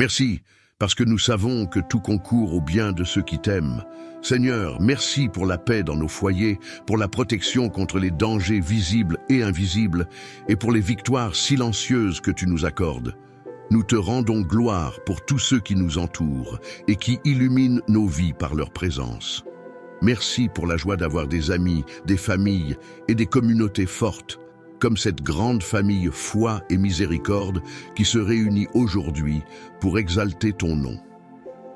Merci, parce que nous savons que tout concourt au bien de ceux qui t'aiment. Seigneur, merci pour la paix dans nos foyers, pour la protection contre les dangers visibles et invisibles, et pour les victoires silencieuses que tu nous accordes. Nous te rendons gloire pour tous ceux qui nous entourent et qui illuminent nos vies par leur présence. Merci pour la joie d'avoir des amis, des familles et des communautés fortes, comme cette grande famille Foi et Miséricorde qui se réunit aujourd'hui pour exalter ton nom.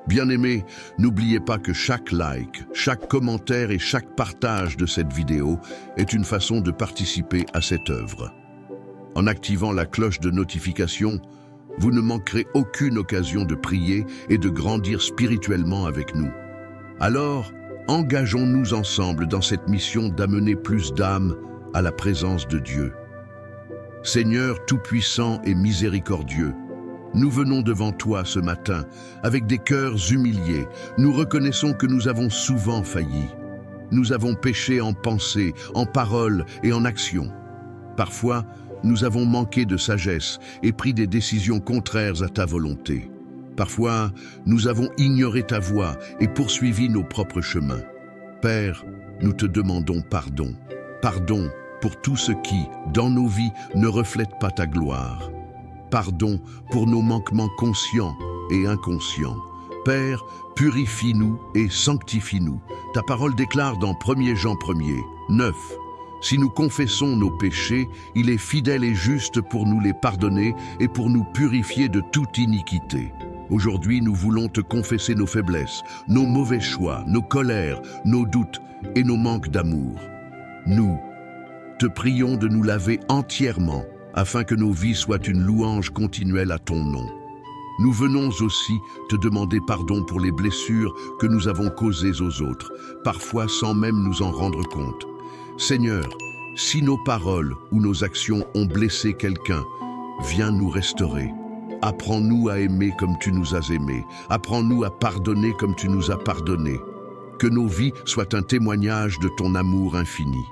Bien-aimés, n'oubliez pas que chaque like, chaque commentaire et chaque partage de cette vidéo est une façon de participer à cette œuvre. En activant la cloche de notification, vous ne manquerez aucune occasion de prier et de grandir spirituellement avec nous. Alors, engageons-nous ensemble dans cette mission d'amener plus d'âmes à la présence de Dieu. Seigneur tout-puissant et miséricordieux, nous venons devant toi ce matin avec des cœurs humiliés. Nous reconnaissons que nous avons souvent failli. Nous avons péché en pensée, en parole et en action. Parfois, nous avons manqué de sagesse et pris des décisions contraires à ta volonté. Parfois, nous avons ignoré ta voix et poursuivi nos propres chemins. Père, nous te demandons pardon. Pardon pour tout ce qui, dans nos vies, ne reflète pas ta gloire. Pardon pour nos manquements conscients et inconscients. Père, purifie-nous et sanctifie-nous. Ta parole déclare dans 1 Jean 1:9. Si nous confessons nos péchés, il est fidèle et juste pour nous les pardonner et pour nous purifier de toute iniquité. Aujourd'hui, nous voulons te confesser nos faiblesses, nos mauvais choix, nos colères, nos doutes et nos manques d'amour. Nous te prions de nous laver entièrement afin que nos vies soient une louange continuelle à ton nom. Nous venons aussi te demander pardon pour les blessures que nous avons causées aux autres, parfois sans même nous en rendre compte. Seigneur, si nos paroles ou nos actions ont blessé quelqu'un, viens nous restaurer. Apprends-nous à aimer comme tu nous as aimés. Apprends-nous à pardonner comme tu nous as pardonnés. Que nos vies soient un témoignage de ton amour infini.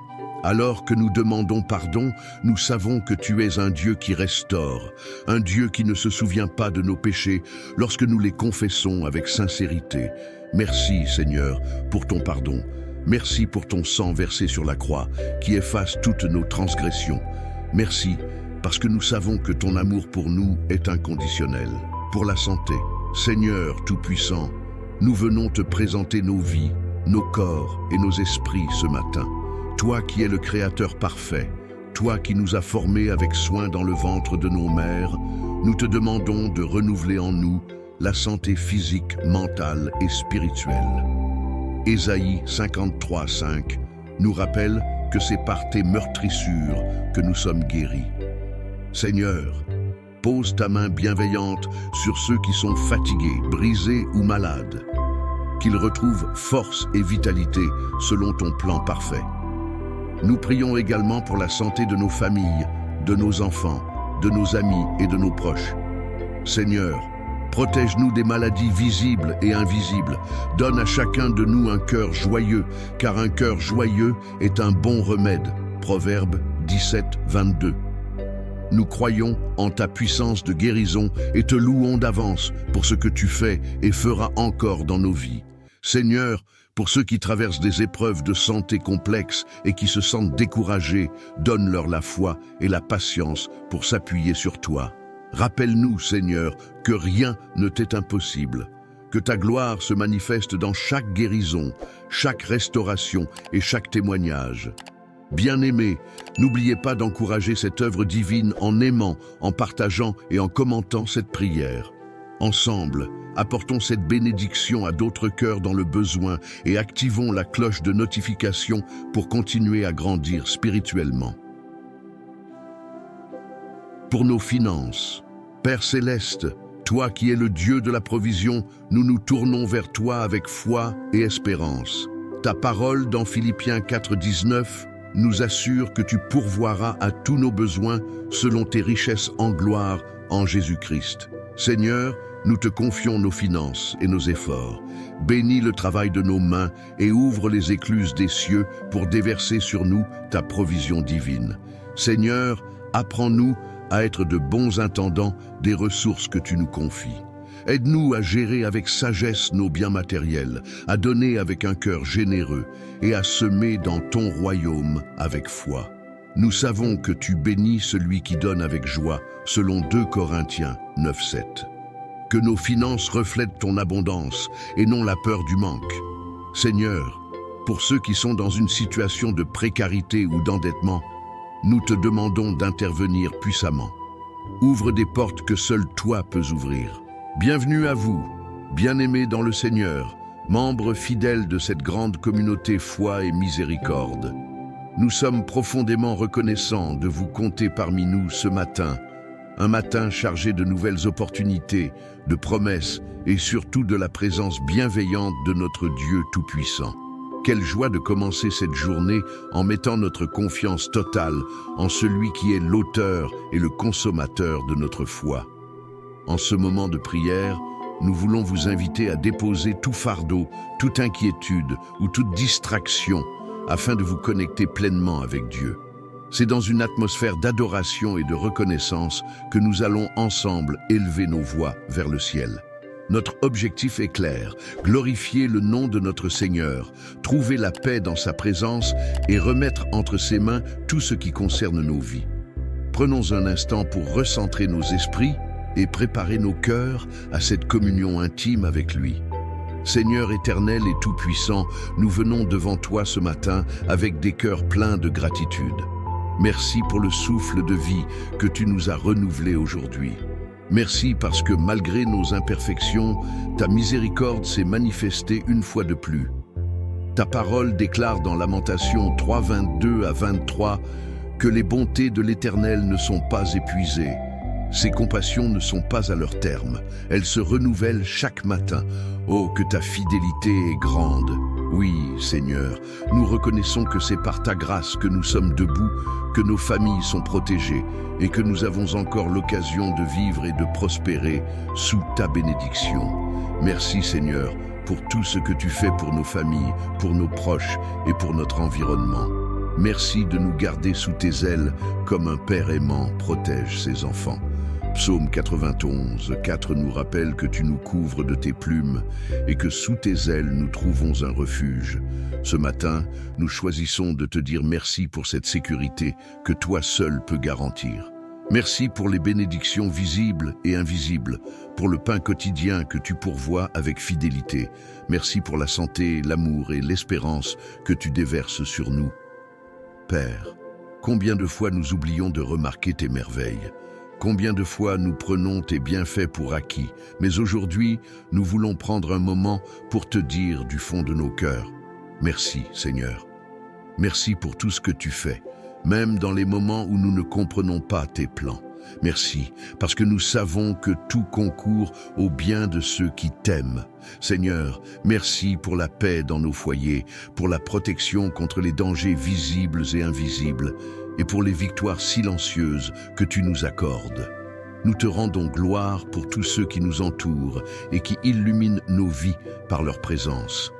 Alors que nous demandons pardon, nous savons que tu es un Dieu qui restaure, un Dieu qui ne se souvient pas de nos péchés lorsque nous les confessons avec sincérité. Merci, Seigneur, pour ton pardon. Merci pour ton sang versé sur la croix, qui efface toutes nos transgressions. Merci, parce que nous savons que ton amour pour nous est inconditionnel. Pour la santé, Seigneur Tout-Puissant, nous venons te présenter nos vies, nos corps et nos esprits ce matin. Toi qui es le Créateur parfait, toi qui nous as formés avec soin dans le ventre de nos mères, nous te demandons de renouveler en nous la santé physique, mentale et spirituelle. Ésaïe 53:5 nous rappelle que c'est par tes meurtrissures que nous sommes guéris. Seigneur, pose ta main bienveillante sur ceux qui sont fatigués, brisés ou malades, qu'ils retrouvent force et vitalité selon ton plan parfait. Nous prions également pour la santé de nos familles, de nos enfants, de nos amis et de nos proches. Seigneur, protège-nous des maladies visibles et invisibles. Donne à chacun de nous un cœur joyeux, car un cœur joyeux est un bon remède. Proverbe 17:22. Nous croyons en ta puissance de guérison et te louons d'avance pour ce que tu fais et feras encore dans nos vies. Seigneur, pour ceux qui traversent des épreuves de santé complexes et qui se sentent découragés, donne-leur la foi et la patience pour s'appuyer sur toi. Rappelle-nous, Seigneur, que rien ne t'est impossible, que ta gloire se manifeste dans chaque guérison, chaque restauration et chaque témoignage. Bien-aimés, n'oubliez pas d'encourager cette œuvre divine en aimant, en partageant et en commentant cette prière. Ensemble, apportons cette bénédiction à d'autres cœurs dans le besoin et activons la cloche de notification pour continuer à grandir spirituellement. Pour nos finances, Père Céleste, toi qui es le Dieu de la provision, nous nous tournons vers toi avec foi et espérance. Ta parole dans Philippiens 4:19 nous assure que tu pourvoiras à tous nos besoins selon tes richesses en gloire en Jésus-Christ. Seigneur, nous te confions nos finances et nos efforts. Bénis le travail de nos mains et ouvre les écluses des cieux pour déverser sur nous ta provision divine. Seigneur, apprends-nous à être de bons intendants des ressources que tu nous confies. Aide-nous à gérer avec sagesse nos biens matériels, à donner avec un cœur généreux et à semer dans ton royaume avec foi. Nous savons que tu bénis celui qui donne avec joie, selon 2 Corinthiens 9:7. Que nos finances reflètent ton abondance et non la peur du manque. Seigneur, pour ceux qui sont dans une situation de précarité ou d'endettement, nous te demandons d'intervenir puissamment. Ouvre des portes que seul toi peux ouvrir. Bienvenue à vous, bien-aimés dans le Seigneur, membres fidèles de cette grande communauté foi et miséricorde. Nous sommes profondément reconnaissants de vous compter parmi nous ce matin, un matin chargé de nouvelles opportunités, de promesses et surtout de la présence bienveillante de notre Dieu Tout-Puissant. Quelle joie de commencer cette journée en mettant notre confiance totale en celui qui est l'auteur et le consommateur de notre foi. En ce moment de prière, nous voulons vous inviter à déposer tout fardeau, toute inquiétude ou toute distraction afin de vous connecter pleinement avec Dieu. C'est dans une atmosphère d'adoration et de reconnaissance que nous allons ensemble élever nos voix vers le ciel. Notre objectif est clair, glorifier le nom de notre Seigneur, trouver la paix dans sa présence et remettre entre ses mains tout ce qui concerne nos vies. Prenons un instant pour recentrer nos esprits et préparer nos cœurs à cette communion intime avec lui. Seigneur éternel et tout-puissant, nous venons devant toi ce matin avec des cœurs pleins de gratitude. Merci pour le souffle de vie que tu nous as renouvelé aujourd'hui. Merci parce que malgré nos imperfections, ta miséricorde s'est manifestée une fois de plus. Ta parole déclare dans Lamentations 3, 22 à 23 que les bontés de l'Éternel ne sont pas épuisées. Ses compassions ne sont pas à leur terme. Elles se renouvellent chaque matin. Oh, que ta fidélité est grande. Oui, Seigneur, nous reconnaissons que c'est par ta grâce que nous sommes debout, que nos familles sont protégées et que nous avons encore l'occasion de vivre et de prospérer sous ta bénédiction. Merci, Seigneur, pour tout ce que tu fais pour nos familles, pour nos proches et pour notre environnement. Merci de nous garder sous tes ailes comme un père aimant protège ses enfants. Psaume 91, 4 nous rappelle que tu nous couvres de tes plumes et que sous tes ailes nous trouvons un refuge. Ce matin, nous choisissons de te dire merci pour cette sécurité que toi seul peux garantir. Merci pour les bénédictions visibles et invisibles, pour le pain quotidien que tu pourvois avec fidélité. Merci pour la santé, l'amour et l'espérance que tu déverses sur nous. Père, combien de fois nous oublions de remarquer tes merveilles? Combien de fois nous prenons tes bienfaits pour acquis, mais aujourd'hui, nous voulons prendre un moment pour te dire du fond de nos cœurs, merci Seigneur. Merci pour tout ce que tu fais, même dans les moments où nous ne comprenons pas tes plans. Merci, parce que nous savons que tout concourt au bien de ceux qui t'aiment. Seigneur, merci pour la paix dans nos foyers, pour la protection contre les dangers visibles et invisibles, et pour les victoires silencieuses que tu nous accordes. Nous te rendons gloire pour tous ceux qui nous entourent et qui illuminent nos vies par leur présence.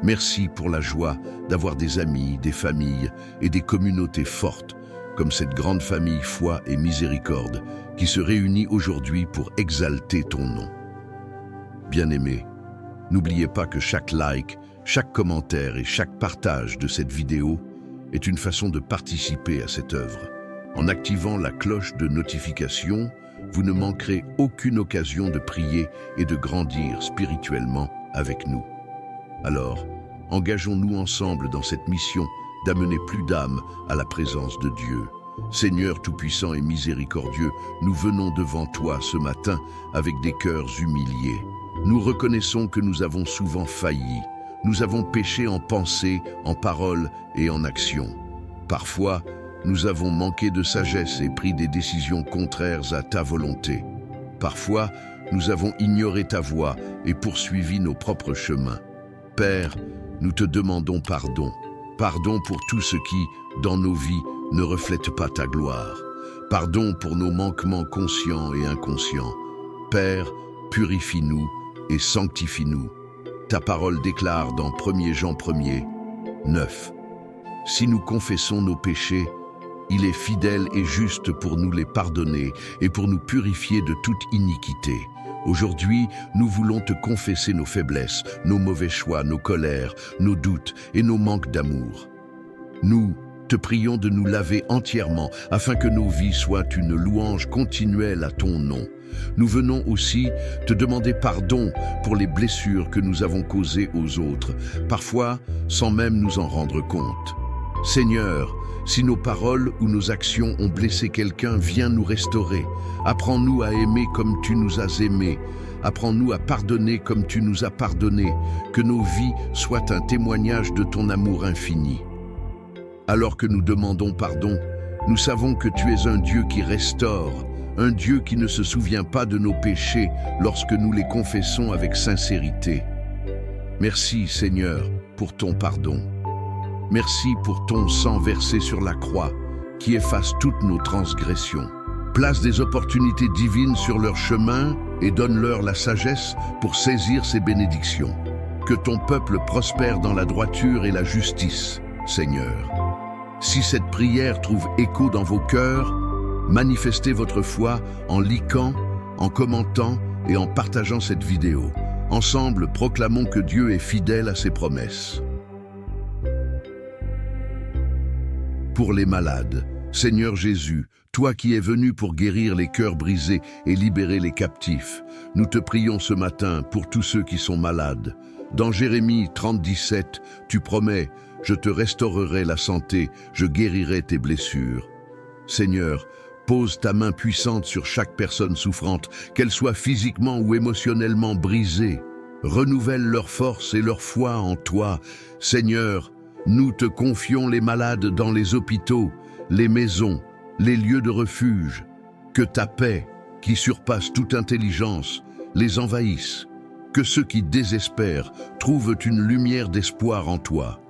Merci pour la joie d'avoir des amis, des familles et des communautés fortes, comme cette grande famille foi et miséricorde qui se réunit aujourd'hui pour exalter ton nom. Bien-aimés, n'oubliez pas que chaque like, chaque commentaire et chaque partage de cette vidéo est une façon de participer à cette œuvre. En activant la cloche de notification, vous ne manquerez aucune occasion de prier et de grandir spirituellement avec nous. Alors, engageons-nous ensemble dans cette mission d'amener plus d'âmes à la présence de Dieu. Seigneur tout-puissant et miséricordieux, nous venons devant toi ce matin avec des cœurs humiliés. Nous reconnaissons que nous avons souvent failli. Nous avons péché en pensée, en parole et en action. Parfois, nous avons manqué de sagesse et pris des décisions contraires à ta volonté. Parfois, nous avons ignoré ta voix et poursuivi nos propres chemins. Père, nous te demandons pardon. Pardon pour tout ce qui, dans nos vies, ne reflète pas ta gloire. Pardon pour nos manquements conscients et inconscients. Père, purifie-nous et sanctifie-nous. Ta parole déclare dans 1 Jean 1er, 9. Si nous confessons nos péchés, il est fidèle et juste pour nous les pardonner et pour nous purifier de toute iniquité. Aujourd'hui, nous voulons te confesser nos faiblesses, nos mauvais choix, nos colères, nos doutes et nos manques d'amour. Nous te prions de nous laver entièrement afin que nos vies soient une louange continuelle à ton nom. Nous venons aussi te demander pardon pour les blessures que nous avons causées aux autres, parfois sans même nous en rendre compte. Seigneur, si nos paroles ou nos actions ont blessé quelqu'un, viens nous restaurer. Apprends-nous à aimer comme tu nous as aimés. Apprends-nous à pardonner comme tu nous as pardonnés. Que nos vies soient un témoignage de ton amour infini. Alors que nous demandons pardon, nous savons que tu es un Dieu qui restaure, un Dieu qui ne se souvient pas de nos péchés lorsque nous les confessons avec sincérité. Merci, Seigneur, pour ton pardon. Merci pour ton sang versé sur la croix, qui efface toutes nos transgressions. Place des opportunités divines sur leur chemin et donne-leur la sagesse pour saisir ces bénédictions. Que ton peuple prospère dans la droiture et la justice, Seigneur. Si cette prière trouve écho dans vos cœurs, manifestez votre foi en likant, en commentant et en partageant cette vidéo. Ensemble, proclamons que Dieu est fidèle à ses promesses. Pour les malades, Seigneur Jésus, toi qui es venu pour guérir les cœurs brisés et libérer les captifs, nous te prions ce matin pour tous ceux qui sont malades. Dans Jérémie 30:17, tu promets « Je te restaurerai la santé, je guérirai tes blessures ». Seigneur, pose ta main puissante sur chaque personne souffrante, qu'elle soit physiquement ou émotionnellement brisée. Renouvelle leur force et leur foi en toi. Seigneur, nous te confions les malades dans les hôpitaux, les maisons, les lieux de refuge. Que ta paix, qui surpasse toute intelligence, les envahisse. Que ceux qui désespèrent trouvent une lumière d'espoir en toi.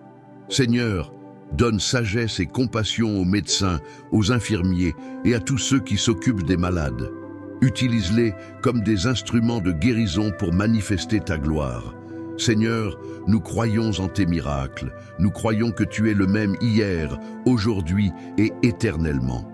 Seigneur, donne sagesse et compassion aux médecins, aux infirmiers et à tous ceux qui s'occupent des malades. Utilise-les comme des instruments de guérison pour manifester ta gloire. Seigneur, nous croyons en tes miracles. Nous croyons que tu es le même hier, aujourd'hui et éternellement.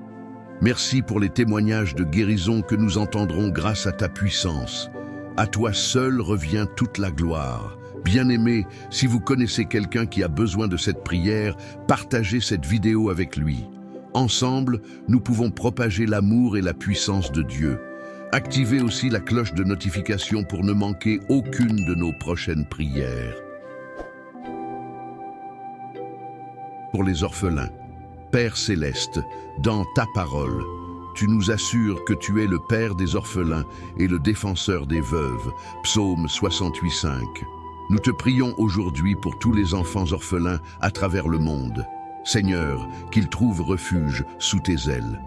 Merci pour les témoignages de guérison que nous entendrons grâce à ta puissance. À toi seul revient toute la gloire. Bien-aimés, si vous connaissez quelqu'un qui a besoin de cette prière, partagez cette vidéo avec lui. Ensemble, nous pouvons propager l'amour et la puissance de Dieu. Activez aussi la cloche de notification pour ne manquer aucune de nos prochaines prières. Pour les orphelins, Père céleste, dans ta parole, tu nous assures que tu es le Père des orphelins et le défenseur des veuves. Psaume 68:5. Nous te prions aujourd'hui pour tous les enfants orphelins à travers le monde. Seigneur, qu'ils trouvent refuge sous tes ailes.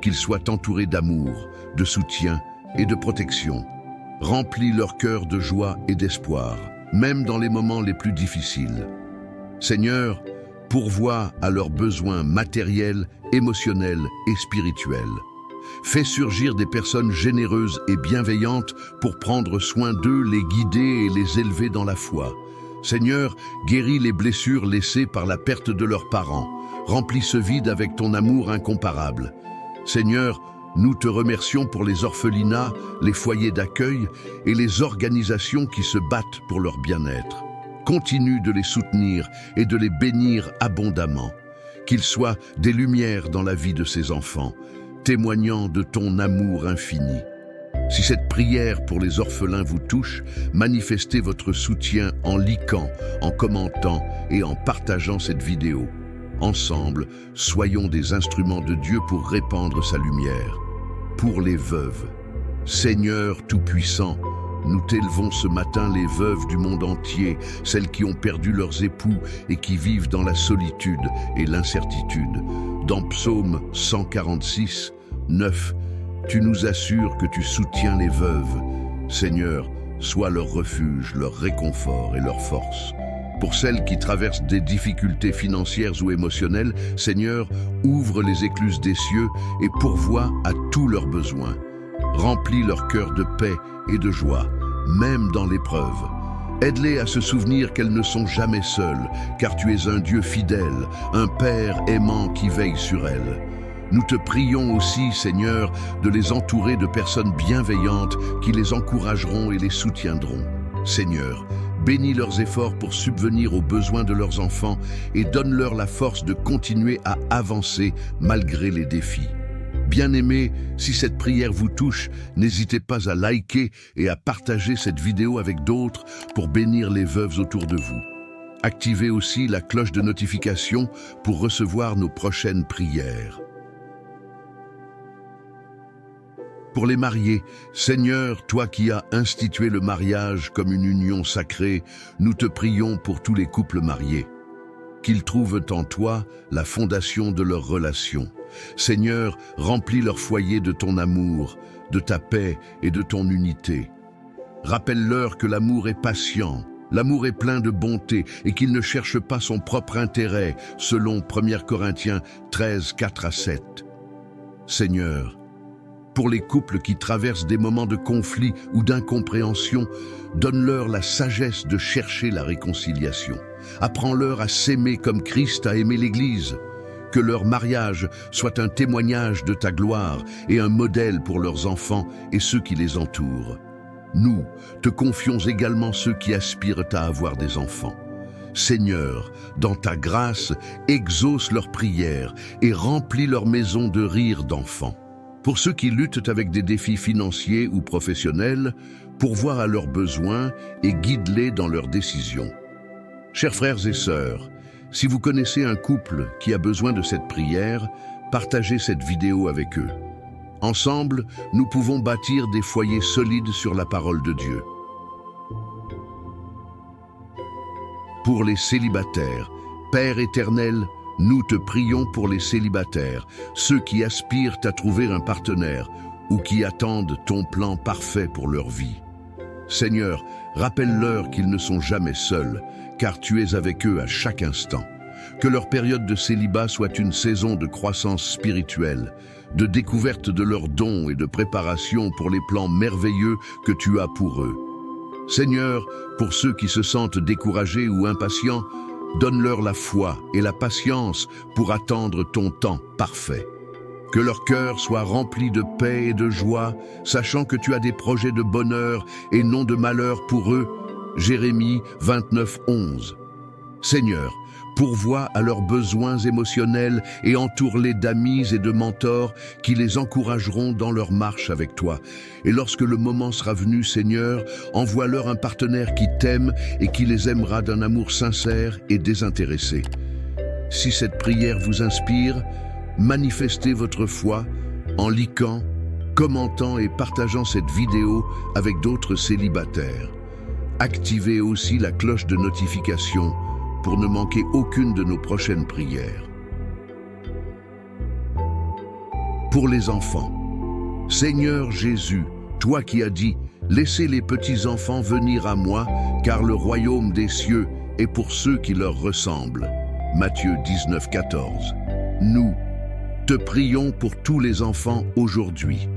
Qu'ils soient entourés d'amour, de soutien et de protection. Remplis leur cœur de joie et d'espoir, même dans les moments les plus difficiles. Seigneur, pourvois à leurs besoins matériels, émotionnels et spirituels. Fais surgir des personnes généreuses et bienveillantes pour prendre soin d'eux, les guider et les élever dans la foi. Seigneur, guéris les blessures laissées par la perte de leurs parents. Remplis ce vide avec ton amour incomparable. Seigneur, nous te remercions pour les orphelinats, les foyers d'accueil et les organisations qui se battent pour leur bien-être. Continue de les soutenir et de les bénir abondamment. Qu'ils soient des lumières dans la vie de ces enfants, témoignant de ton amour infini. Si cette prière pour les orphelins vous touche, manifestez votre soutien en likant, en commentant et en partageant cette vidéo. Ensemble, soyons des instruments de Dieu pour répandre sa lumière. Pour les veuves, Seigneur Tout-Puissant, nous t'élevons ce matin les veuves du monde entier, celles qui ont perdu leurs époux et qui vivent dans la solitude et l'incertitude. Dans Psaume 146, 9, tu nous assures que tu soutiens les veuves. Seigneur, sois leur refuge, leur réconfort et leur force. Pour celles qui traversent des difficultés financières ou émotionnelles, Seigneur, ouvre les écluses des cieux et pourvois à tous leurs besoins. Remplis leur cœur de paix et de joie, même dans l'épreuve. Aide-les à se souvenir qu'elles ne sont jamais seules, car tu es un Dieu fidèle, un Père aimant qui veille sur elles. Nous te prions aussi, Seigneur, de les entourer de personnes bienveillantes qui les encourageront et les soutiendront. Seigneur, bénis leurs efforts pour subvenir aux besoins de leurs enfants et donne-leur la force de continuer à avancer malgré les défis. Bien-aimés, si cette prière vous touche, n'hésitez pas à liker et à partager cette vidéo avec d'autres pour bénir les veuves autour de vous. Activez aussi la cloche de notification pour recevoir nos prochaines prières. Pour les mariés, Seigneur, toi qui as institué le mariage comme une union sacrée, nous te prions pour tous les couples mariés. Qu'ils trouvent en toi la fondation de leur relation. Seigneur, remplis leur foyer de ton amour, de ta paix et de ton unité. Rappelle-leur que l'amour est patient, l'amour est plein de bonté et qu'il ne cherche pas son propre intérêt, selon 1 Corinthiens 13, 4-7. Seigneur, pour les couples qui traversent des moments de conflit ou d'incompréhension, donne-leur la sagesse de chercher la réconciliation. Apprends-leur à s'aimer comme Christ a aimé l'Église. Que leur mariage soit un témoignage de ta gloire et un modèle pour leurs enfants et ceux qui les entourent. Nous te confions également ceux qui aspirent à avoir des enfants. Seigneur, dans ta grâce, exauce leurs prières et remplis leur maison de rires d'enfants. Pour ceux qui luttent avec des défis financiers ou professionnels, pourvois à leurs besoins et guide-les dans leurs décisions. Chers frères et sœurs, si vous connaissez un couple qui a besoin de cette prière, partagez cette vidéo avec eux. Ensemble, nous pouvons bâtir des foyers solides sur la parole de Dieu. Pour les célibataires, Père éternel, nous te prions pour les célibataires, ceux qui aspirent à trouver un partenaire ou qui attendent ton plan parfait pour leur vie. Seigneur, rappelle-leur qu'ils ne sont jamais seuls, car tu es avec eux à chaque instant. Que leur période de célibat soit une saison de croissance spirituelle, de découverte de leurs dons et de préparation pour les plans merveilleux que tu as pour eux. Seigneur, pour ceux qui se sentent découragés ou impatients, donne-leur la foi et la patience pour attendre ton temps parfait. Que leur cœur soit rempli de paix et de joie, sachant que tu as des projets de bonheur et non de malheur pour eux. Jérémie 29, 11. Seigneur, pourvois à leurs besoins émotionnels et entoure-les d'amis et de mentors qui les encourageront dans leur marche avec toi. Et lorsque le moment sera venu, Seigneur, envoie-leur un partenaire qui t'aime et qui les aimera d'un amour sincère et désintéressé. Si cette prière vous inspire, manifestez votre foi en likant, commentant et partageant cette vidéo avec d'autres célibataires. Activez aussi la cloche de notification pour ne manquer aucune de nos prochaines prières. Pour les enfants, Seigneur Jésus, toi qui as dit « Laissez les petits-enfants venir à moi, car le royaume des cieux est pour ceux qui leur ressemblent. » Matthieu 19, 14. Nous te prions pour tous les enfants aujourd'hui.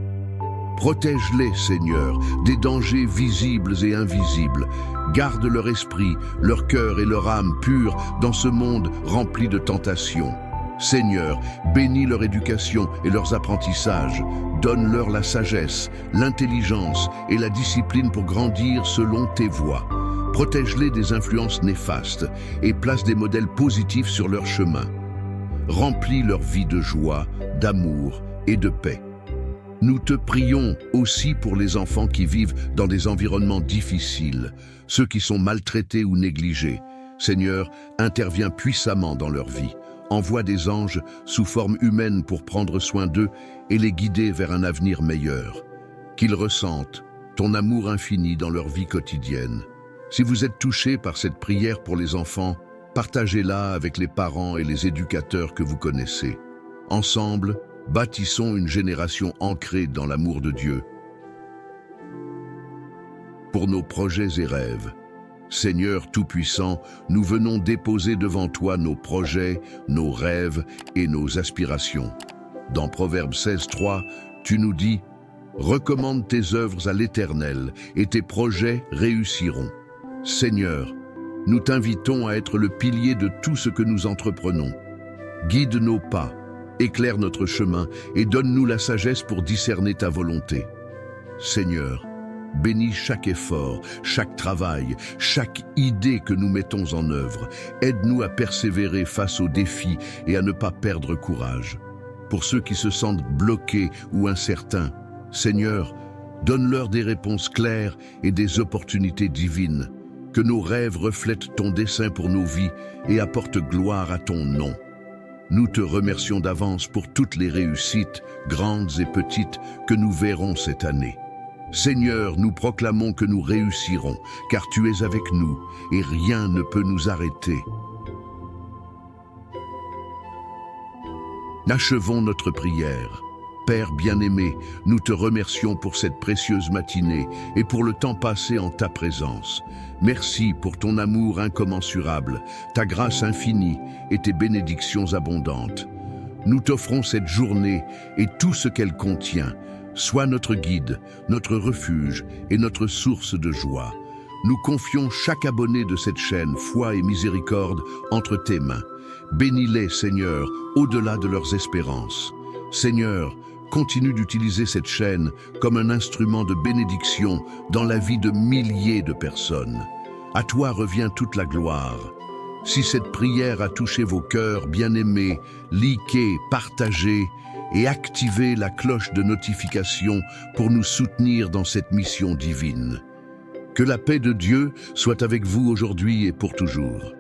Protège-les, Seigneur, des dangers visibles et invisibles. Garde leur esprit, leur cœur et leur âme purs dans ce monde rempli de tentations. Seigneur, bénis leur éducation et leurs apprentissages. Donne-leur la sagesse, l'intelligence et la discipline pour grandir selon tes voies. Protège-les des influences néfastes et place des modèles positifs sur leur chemin. Remplis leur vie de joie, d'amour et de paix. Nous te prions aussi pour les enfants qui vivent dans des environnements difficiles, ceux qui sont maltraités ou négligés. Seigneur, interviens puissamment dans leur vie. Envoie des anges sous forme humaine pour prendre soin d'eux et les guider vers un avenir meilleur. Qu'ils ressentent ton amour infini dans leur vie quotidienne. Si vous êtes touchés par cette prière pour les enfants, partagez-la avec les parents et les éducateurs que vous connaissez. Ensemble, bâtissons une génération ancrée dans l'amour de Dieu. Pour nos projets et rêves, Seigneur Tout-Puissant, nous venons déposer devant toi nos projets, nos rêves et nos aspirations. Dans Proverbe 16:3, tu nous dis « Recommande tes œuvres à l'Éternel et tes projets réussiront. » Seigneur, nous t'invitons à être le pilier de tout ce que nous entreprenons. Guide nos pas, Éclaire notre chemin et donne-nous la sagesse pour discerner ta volonté. Seigneur, bénis chaque effort, chaque travail, chaque idée que nous mettons en œuvre. Aide-nous à persévérer face aux défis et à ne pas perdre courage. Pour ceux qui se sentent bloqués ou incertains, Seigneur, donne-leur des réponses claires et des opportunités divines. Que nos rêves reflètent ton dessein pour nos vies et apportent gloire à ton nom. Nous te remercions d'avance pour toutes les réussites, grandes et petites, que nous verrons cette année. Seigneur, nous proclamons que nous réussirons, car tu es avec nous et rien ne peut nous arrêter. Achevons notre prière. Père bien-aimé, nous te remercions pour cette précieuse matinée et pour le temps passé en ta présence. Merci pour ton amour incommensurable, ta grâce infinie et tes bénédictions abondantes. Nous t'offrons cette journée et tout ce qu'elle contient. Sois notre guide, notre refuge et notre source de joie. Nous confions chaque abonné de cette chaîne Foi et Miséricorde entre tes mains. Bénis-les, Seigneur, au-delà de leurs espérances. Seigneur, continue d'utiliser cette chaîne comme un instrument de bénédiction dans la vie de milliers de personnes. À toi revient toute la gloire. Si cette prière a touché vos cœurs, bien-aimés, likez, partagez et activez la cloche de notification pour nous soutenir dans cette mission divine. Que la paix de Dieu soit avec vous aujourd'hui et pour toujours.